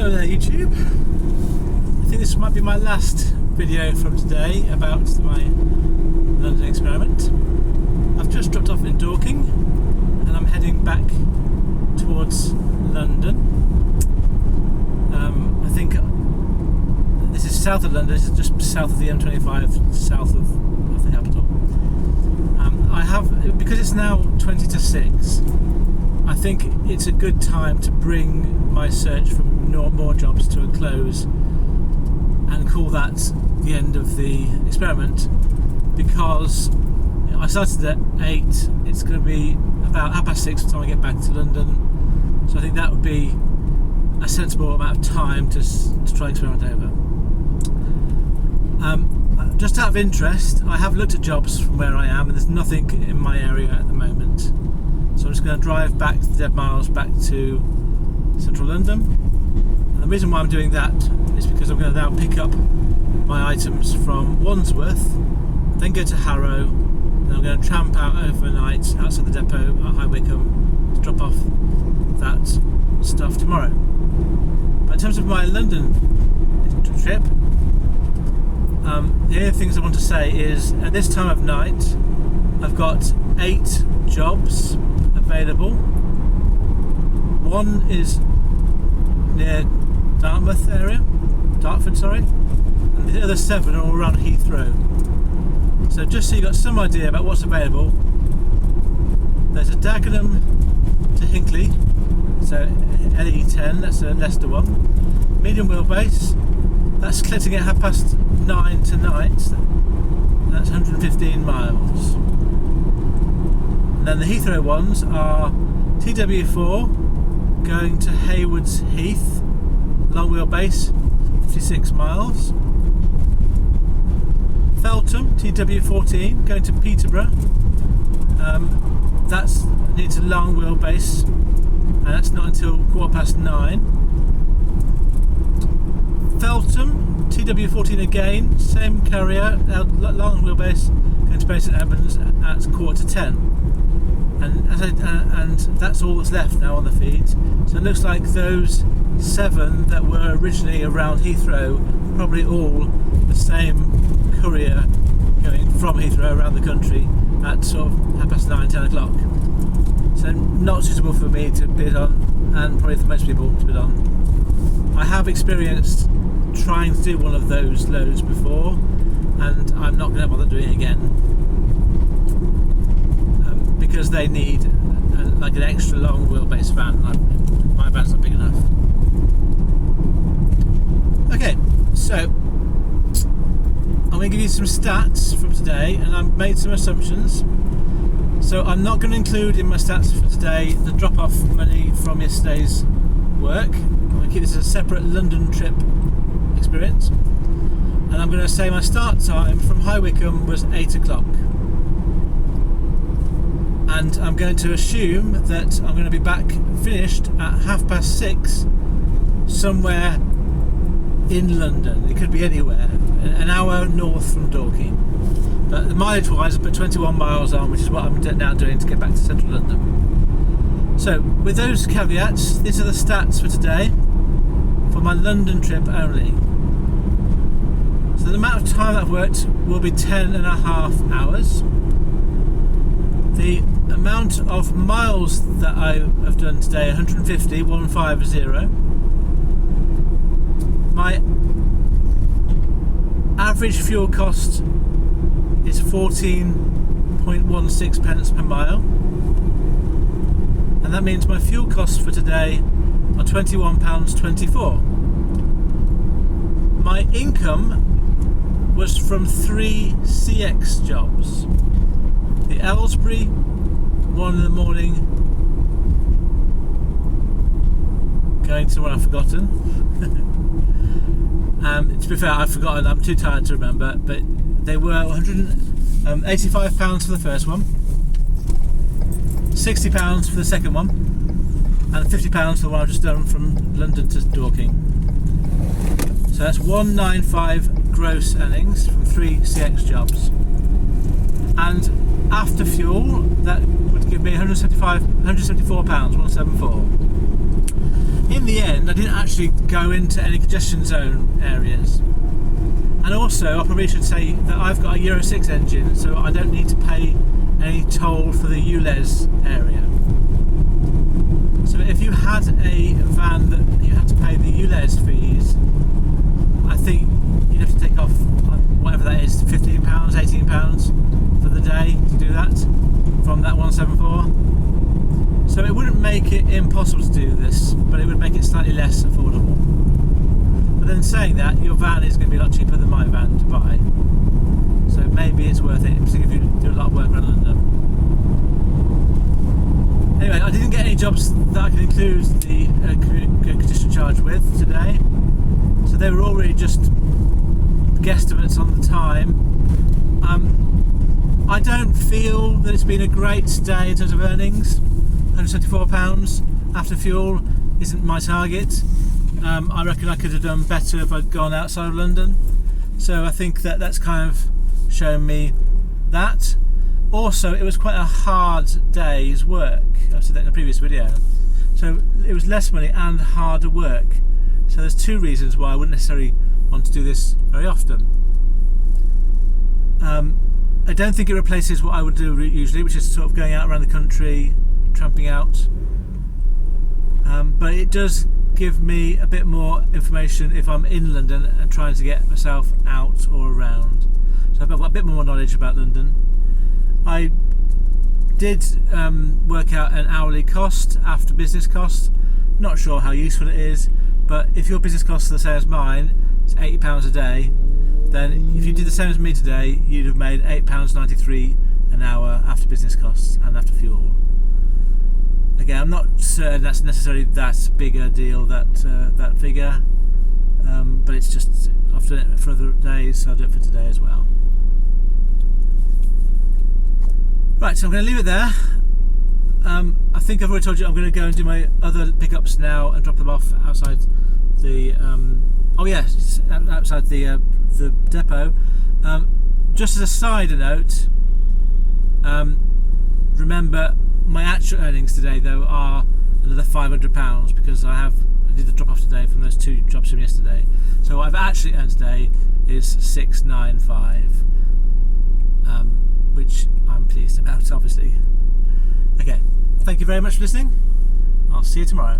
Hello there YouTube. I think this might be my last video from today about my London experiment. I've just dropped off in Dorking and I'm heading back towards London. I think this is south of London, this is just south of the M25, south of the capital. Because it's now 20 to 6, I think it's a good time to bring my search for more jobs to a close and call that the end of the experiment, because I started at 8, it's going to be about 6:30 by the time I get back to London, so I think that would be a sensible amount of time to try and experiment over. Just out of interest, I have looked at jobs from where I am and there's nothing in my area at the moment. So I'm just going to drive back the dead miles back to central London. And the reason why I'm doing that is because I'm going to now pick up my items from Wandsworth, then go to Harrow, and I'm going to tramp out overnight outside the depot at High Wycombe to drop off that stuff tomorrow. But in terms of my London trip, the only things I want to say is at this time of night I've got 8 jobs available. One is near Dartford, and the other 7 are all around Heathrow. So just so you got some idea about what's available, there's a Dagenham to Hinckley, so LE10, that's a Leicester one, medium wheelbase, that's collecting at 9:30 tonight, that's 115 miles. And then the Heathrow ones are TW4 going to Haywards Heath, long wheelbase, 56 miles. Feltham TW14 going to Peterborough, that's needs a long wheelbase, and that's not until 9:15. Feltham TW14 again, same carrier, long wheelbase, going to St Albans at 9:45. And that's all that's left now on the feed. So it looks like those 7 that were originally around Heathrow, probably all the same courier going from Heathrow around the country at sort of 9:30, 10 o'clock. So not suitable for me to bid on, and probably for most people to bid on. I have experienced trying to do one of those loads before, and I'm not going to bother doing it again, because they need like an extra long wheelbase van. My van's not big enough. Okay, so I'm going to give you some stats from today, and I've made some assumptions. So I'm not going to include in my stats for today the drop-off money from yesterday's work. I'm going to keep this as a separate London trip experience, and I'm going to say my start time from High Wycombe was 8 o'clock, and I'm going to assume that I'm going to be back finished at 6:30 somewhere in London. It could be anywhere, an hour north from Dorking, but the mileage wise I put 21 miles on, which is what I'm now doing to get back to central London. So with those caveats, these are the stats for today for my London trip only. So the amount of time that I've worked will be 10.5 hours. The amount of miles that I have done today, 150. My average fuel cost is 14.16 pence per mile, and that means my fuel costs for today are £21.24. My income was from 3 CX jobs. The Aylesbury, 1 in the morning, going to where I've forgotten. To be fair, I've forgotten, I'm too tired to remember, but they were £185 for the first one, £60 for the second one, and £50 for the one I've just done from London to Dorking. So that's 195 gross earnings from 3 CX jobs. And after fuel, that would give me £174, 174. in the end, I didn't actually go into any congestion zone areas. And also, I probably should say that I've got a Euro 6 engine, so I don't need to pay any toll for the ULEZ area. So if you had a van that you had to pay the ULEZ fees, I think you'd have to take off whatever that is, £15, £18 for the day to do that from that 174. So it wouldn't make it impossible to do this, but it would make it slightly less affordable. But then saying that, your van is going to be a lot cheaper than my van to buy, so maybe it's worth it, particularly if you do a lot of work around London. Anyway, I didn't get any jobs that I can include the congestion charge with today, so they were all really just guesstimates on the time. I don't feel that it's been a great day in terms of earnings. £174 after fuel isn't my target. I reckon I could have done better if I'd gone outside of London, so I think that that's kind of shown me that. Also, it was quite a hard day's work. I said that in the previous video. So it was less money and harder work. So there's two reasons why I wouldn't necessarily want to do this very often. I don't think it replaces what I would do usually, which is sort of going out around the country, tramping out. But it does give me a bit more information if I'm in London and trying to get myself out or around. So I've got a bit more knowledge about London. I did work out an hourly cost after business cost. Not sure how useful it is, but if your business costs are the same as mine, it's £80 a day, then if you did the same as me today, you'd have made £8.93 an hour after business costs and after fuel. Again, I'm not certain that's necessarily that big a deal, that figure, but it's just, I've done it for other days, so I'll do it for today as well. Right, so I'm going to leave it there. I think I've already told you I'm going to go and do my other pickups now and drop them off outside the outside the depot. Just as a side note, remember my actual earnings today though are another £500 because I did the drop off today from those two jobs from yesterday. So what I've actually earned today is £695, which I'm pleased about, obviously. Okay, thank you very much for listening. I'll see you tomorrow.